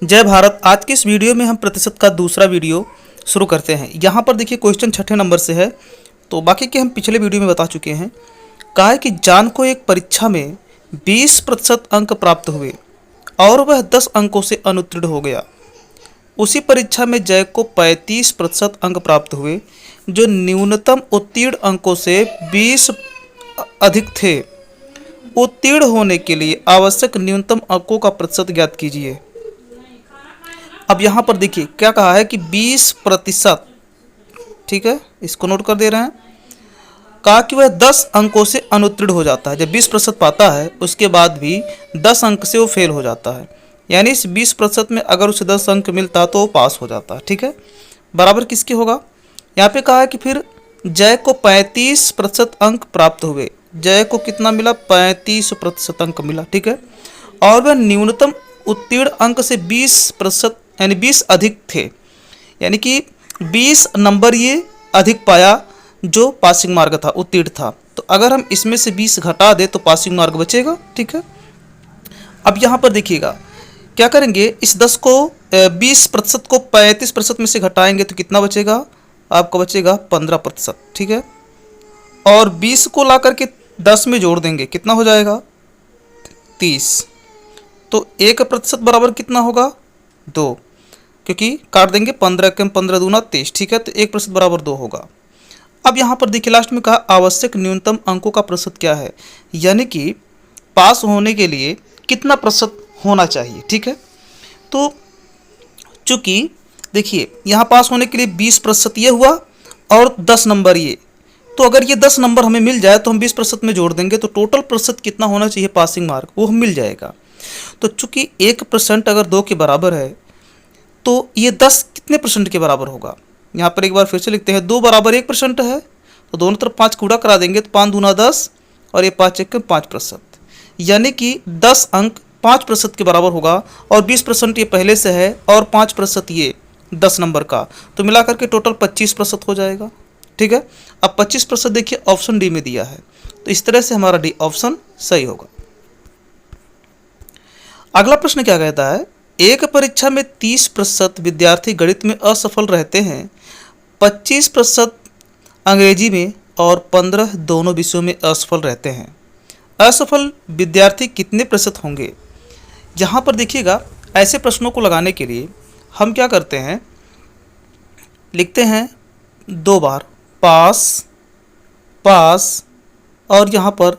जय भारत। आज की इस वीडियो में हम प्रतिशत का दूसरा वीडियो शुरू करते हैं। यहाँ पर देखिए क्वेश्चन 6 नंबर से है, तो बाकी के हम पिछले वीडियो में बता चुके हैं। कहा है कि जान को एक परीक्षा में 20% अंक प्राप्त हुए और वह 10 अंकों से अनुत्तीर्ण हो गया। उसी परीक्षा में जय को 35% अंक प्राप्त हुए जो न्यूनतम उत्तीर्ण अंकों से 20 अधिक थे। उत्तीर्ण होने के लिए आवश्यक न्यूनतम अंकों का प्रतिशत ज्ञात कीजिए। अब यहाँ पर देखिए क्या कहा है कि 20%, ठीक है, इसको नोट कर दे रहे हैं। कहा कि वह 10 अंकों से अनुत्तीर्ण हो जाता है। जब 20% पाता है उसके बाद भी 10 अंक से वो फेल हो जाता है, यानी इस 20% में अगर उसे 10 अंक मिलता तो वो पास हो जाता है। ठीक है, बराबर किसके होगा? यहाँ पे कहा है कि फिर जय को 35% अंक प्राप्त हुए। जय को कितना मिला? 35% अंक मिला। ठीक है, और वह न्यूनतम उत्तीर्ण अंक से 20% यानी 20 अधिक थे, यानी कि 20 नंबर ये अधिक पाया जो पासिंग मार्क था, उत्तीर्ण था। तो अगर हम इसमें से 20 घटा दें तो पासिंग मार्क बचेगा। ठीक है, अब यहाँ पर देखिएगा क्या करेंगे, इस 10 को 20% को 35% में से घटाएंगे तो कितना बचेगा? आपका बचेगा 15%। ठीक है, और 20 को ला करके 10 में जोड़ देंगे, कितना हो जाएगा? 30। तो 1% बराबर कितना होगा? 2, क्योंकि काट देंगे 15 कम 15 दूना 23। ठीक है, तो 1% बराबर 2 होगा। अब यहाँ पर देखिए लास्ट में कहा आवश्यक न्यूनतम अंकों का प्रतिशत क्या है, यानी कि पास होने के लिए कितना प्रतिशत होना चाहिए। ठीक है, तो चूंकि देखिए यहाँ पास होने के लिए 20% ये हुआ और 10 नंबर ये, तो अगर ये 10 नंबर हमें मिल जाए तो हम 20% में जोड़ देंगे तो टोटल प्रतिशत कितना होना चाहिए पासिंग मार्क, वो हम मिल जाएगा। तो चूंकि 1% अगर 2 के बराबर है तो ये 10 कितने परसेंट के बराबर होगा? यहाँ पर एक बार फिर से लिखते हैं, 2 बराबर 1% है तो दोनों तरफ 5 कूड़ा करा देंगे तो 5 दूना 10 और ये 5 एक 5%, यानी कि 10 अंक 5% के बराबर होगा। और 20% ये पहले से है और 5% ये 10 नंबर का, तो मिला करके टोटल 25% हो जाएगा। ठीक है, अब 25% देखिए ऑप्शन डी में दिया है, तो इस तरह से हमारा डी ऑप्शन सही होगा। अगला प्रश्न क्या कहता है, एक परीक्षा में 30% विद्यार्थी गणित में असफल रहते हैं, 25% अंग्रेजी में और 15 दोनों विषयों में असफल रहते हैं। असफल विद्यार्थी कितने प्रतिशत होंगे? यहाँ पर देखिएगा ऐसे प्रश्नों को लगाने के लिए हम क्या करते हैं, लिखते हैं 2 बार पास पास और यहाँ पर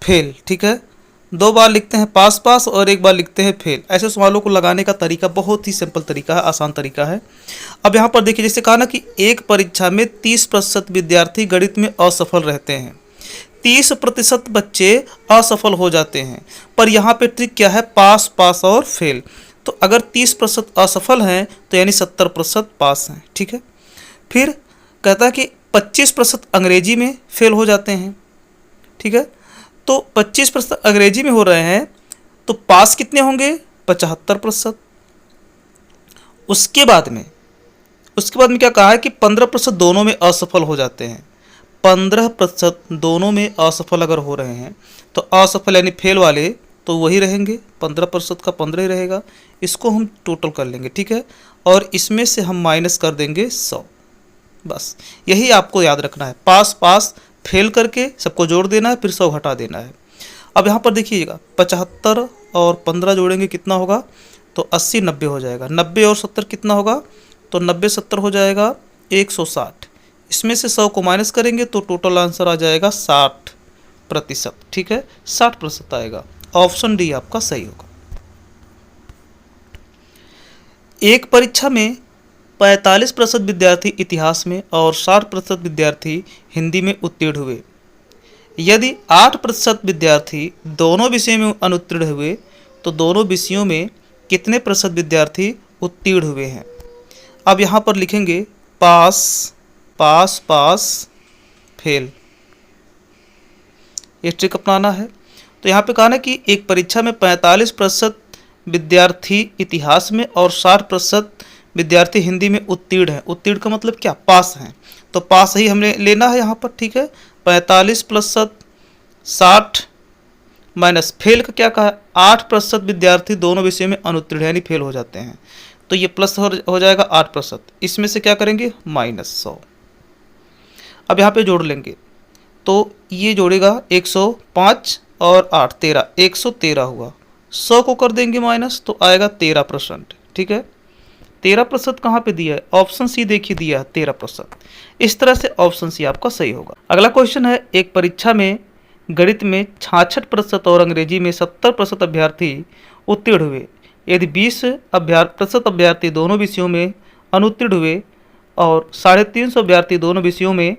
फेल। ठीक है, 2 बार लिखते हैं पास पास और 1 बार लिखते हैं फेल। ऐसे सवालों को लगाने का तरीका बहुत ही सिंपल तरीका है, आसान तरीका है। अब यहाँ पर देखिए जैसे कहा ना कि एक परीक्षा में 30% विद्यार्थी गणित में असफल रहते हैं, 30% बच्चे असफल हो जाते हैं, पर यहाँ पे ट्रिक क्या है? पास पास और फेल। तो अगर 30% असफल हैं तो यानी 70% पास हैं। ठीक है, फिर कहता है कि 25% अंग्रेजी में फेल हो जाते हैं। ठीक है, तो 25% अंग्रेजी में हो रहे हैं तो पास कितने होंगे? 75%। उसके बाद में क्या कहा है कि 15% दोनों में असफल हो जाते हैं। 15% दोनों में असफल अगर हो रहे हैं तो असफल यानी फेल वाले तो वही रहेंगे, 15% का 15 ही रहेगा। इसको हम टोटल कर लेंगे। ठीक है, और इसमें से हम माइनस कर देंगे 100। बस यही आपको याद रखना है, पास पास फेल करके सबको जोड़ देना है, फिर 100 घटा देना है। अब यहाँ पर देखिएगा 75 और 15 जोड़ेंगे कितना होगा? तो 80 90 हो जाएगा। 90 और 70 कितना होगा? तो 90 70 हो जाएगा 160। इसमें से 100 को माइनस करेंगे तो टोटल आंसर आ जाएगा 60%। ठीक है, 60% आएगा। ऑप्शन डी आपका सही होगा। एक परीक्षा में 45% विद्यार्थी इतिहास में और 60% विद्यार्थी हिंदी में उत्तीर्ण हुए। यदि 8% विद्यार्थी दोनों विषयों में अनुत्तीर्ण हुए तो दोनों विषयों में कितने प्रतिशत विद्यार्थी उत्तीर्ण हुए हैं? अब यहाँ पर लिखेंगे पास पास पास फेल, ये ट्रिक अपनाना है। तो यहाँ पे कहा ना कि एक परीक्षा में 45% विद्यार्थी इतिहास में और 60% विद्यार्थी हिंदी में उत्तीर्ण है। उत्तीर्ण का मतलब क्या? पास हैं, तो पास ही हमने लेना है यहाँ पर। ठीक है, 45 + 60 माइनस फेल का क्या कहा, 8% विद्यार्थी दोनों विषयों में अनुत्तीर्ण यानी फेल हो जाते हैं, तो ये प्लस हो जाएगा 8%, इसमें से क्या करेंगे -100। अब यहाँ पे जोड़ लेंगे तो ये जोड़ेगा 105 और 8 13, 113 हुआ, 100 को कर देंगे माइनस तो आएगा 13%। ठीक है, 13% कहाँ पे दिया है, ऑप्शन सी देखिए दिया है 13%। इस तरह से ऑप्शन सी आपका सही होगा। अगला क्वेश्चन है, एक परीक्षा में गणित में 66% और अंग्रेजी में 70% अभ्यर्थी उत्तीर्ण हुए, यदि 20% अभ्यर्थी दोनों विषयों में अनुत्तीर्ण हुए और 350 अभ्यर्थी दोनों विषयों में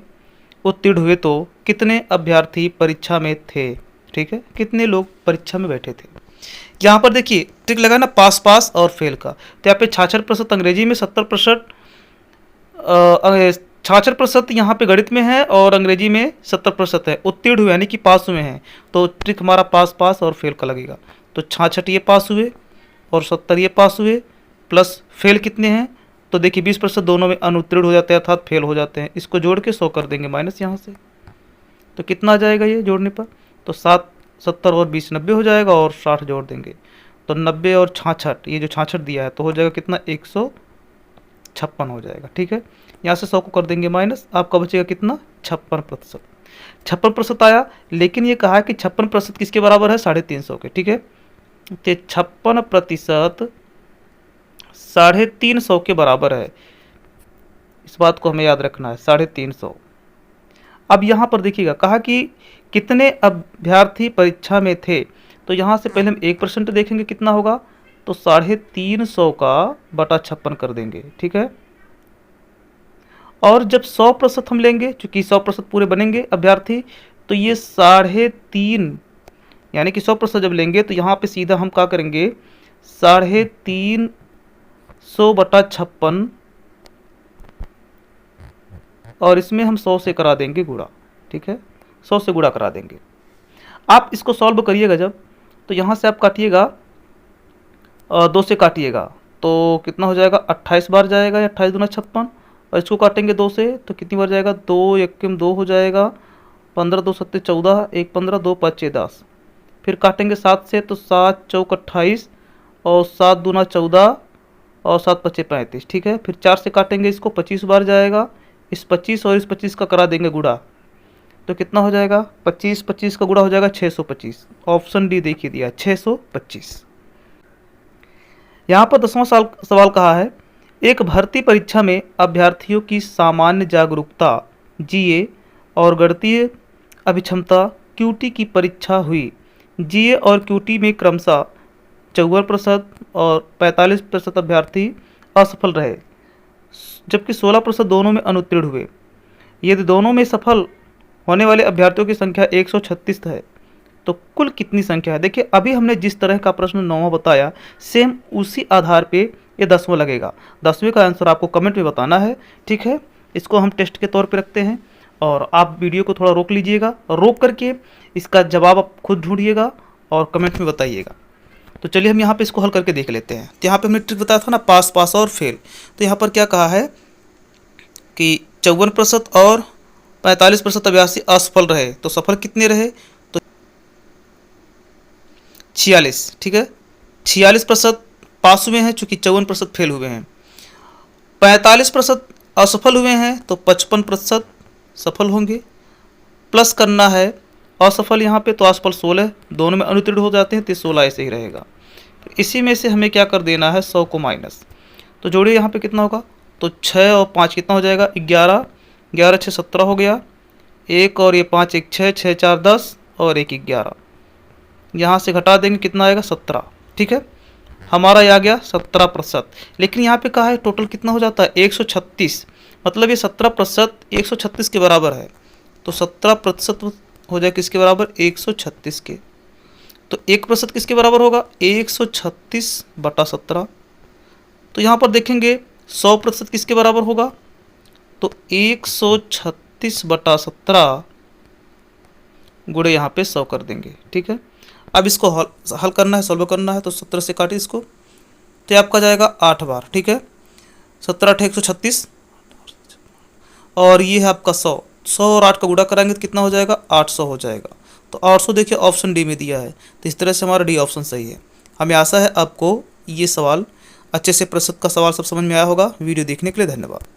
उत्तीर्ण हुए तो कितने अभ्यर्थी परीक्षा में थे। ठीक है, कितने लोग परीक्षा में बैठे थे। यहाँ पर देखिए ट्रिक लगाना पास पास और फेल का, तो यहाँ पे 66% अंग्रेजी में, 70% 66% यहाँ पे गणित में है और अंग्रेजी में 70% है, उत्तीर्ण हुए यानी कि पास हुए हैं, तो ट्रिक हमारा पास पास और फेल का लगेगा। तो 66 ये पास हुए और 70 ये पास हुए, प्लस फेल कितने हैं, तो देखिए 20% दोनों में अनुत्तीर्ण हो जाते हैं अर्थात फेल हो जाते हैं, इसको जोड़ के 100 कर देंगे माइनस यहाँ से, तो कितना आ जाएगा ये जोड़ने पर, तो 7 70 और 20 90 हो जाएगा और 60 जोड़ देंगे तो 90 और 66, ये जो 66 दिया है तो हो जाएगा कितना 156 हो जाएगा। ठीक है, यहाँ से 100 को कर देंगे माइनस, आपका बचेगा कितना 56%। 56% आया, लेकिन ये कहा है कि 56% किसके बराबर है 350 के। ठीक है, तो 56% 350 के बराबर है, इस बात को हमें याद रखना है 350। अब यहाँ पर देखिएगा कहा कि कितने अभ्यर्थी परीक्षा में थे, तो यहाँ से पहले हम 1% देखेंगे कितना होगा, तो 350 का बटा 56 कर देंगे। ठीक है, और जब 100% हम लेंगे, चूंकि 100% पूरे बनेंगे अभ्यर्थी, तो ये 3.5 यानी कि 100% जब लेंगे तो यहाँ पे सीधा हम क्या करेंगे 350 बटा 56 और इसमें हम 100 से करा देंगे गुणा। ठीक है, 100 से गुणा करा देंगे। आप इसको सॉल्व करिएगा जब, तो यहाँ से आप काटिएगा 2 से काटिएगा तो कितना हो जाएगा 28 बार जाएगा, 28 दूना 56, और इसको काटेंगे 2 से तो कितनी बार जाएगा 2 1 2 हो जाएगा, 15 2 7 14, 1 15 2 5 6 10, फिर काटेंगे 7 से तो 7 चौक 28 और 7 दूना 14 और 7 पच्चे 35। ठीक है, फिर 4 से काटेंगे इसको 25 बार जाएगा, इस 25 और इस 25 का करा देंगे गुणा तो कितना हो जाएगा 25 25 का गुणा हो जाएगा 625। ऑप्शन डी देखिए दिया 625। यहाँ पर 10वां सवाल कहा है, एक भर्ती परीक्षा में अभ्यर्थियों की सामान्य जागरूकता जीए और गणितीय अभिक्षमता क्यूटी की परीक्षा हुई। जीए और क्यूटी में क्रमशः 54% और 45% अभ्यर्थी असफल रहे, जबकि 16% दोनों में अनुत्तीर्ण हुए। यदि दोनों में सफल होने वाले अभ्यर्थियों की संख्या 136 है तो कुल कितनी संख्या है। देखिए अभी हमने जिस तरह का प्रश्न 9वां बताया, सेम उसी आधार पे ये 10वां लगेगा। 10वें का आंसर आपको कमेंट में बताना है। ठीक है, इसको हम टेस्ट के तौर पे रखते हैं और आप वीडियो को थोड़ा रोक लीजिएगा, रोक करके इसका जवाब आप खुद ढूंढिएगा और कमेंट में बताइएगा। तो चलिए हम यहाँ पे इसको हल करके देख लेते हैं। तो यहाँ पे हमने ट्रिक बताया था ना पास पास और फेल, तो यहाँ पर क्या कहा है कि 54% और 45% अभ्यर्थी असफल रहे, तो सफल कितने रहे तो 46। ठीक है, 46% पास हुए हैं चूंकि 54% फेल हुए हैं, 45% असफल हुए हैं तो 55% सफल होंगे, प्लस करना है असफल यहाँ पे तो असफल 16, दोनों में अनुत्तीर्ण हो जाते हैं तो 16 ऐसे ही रहेगा। इसी में से हमें क्या कर देना है 100 को माइनस, तो जोड़िए यहाँ पे कितना होगा, तो 6 और 5 कितना हो जाएगा 11, 11 6 17 हो गया, 1 और ये 5 1 6, 6 4 10 और 1 11, यहाँ से घटा देंगे कितना आएगा 17। ठीक है, हमारा ये आ गया 17%, लेकिन यहाँ पे कहा है टोटल कितना हो जाता है 136, मतलब ये 17% 136 के बराबर है, तो 17% हो जाए किसके बराबर 136 के, तो 1% किसके बराबर होगा 136 बटा 17। तो यहाँ पर देखेंगे 100% किसके बराबर होगा, तो 136 बटा 17 गुणे यहाँ पे 100 कर देंगे। ठीक है, अब इसको हल करना है, सॉल्व करना है, तो 17 से काटिए इसको, तो आपका जाएगा 8 बार। ठीक है, 17 8 136 और ये है आपका 100 और 8 का गुणा कराएंगे तो कितना हो जाएगा 800 हो जाएगा। तो ऑल्सो देखिए ऑप्शन डी में दिया है, तो इस तरह से हमारा डी ऑप्शन सही है। हमें आशा है आपको ये सवाल अच्छे से प्रतिशत का सवाल सब समझ में आया होगा। वीडियो देखने के लिए धन्यवाद।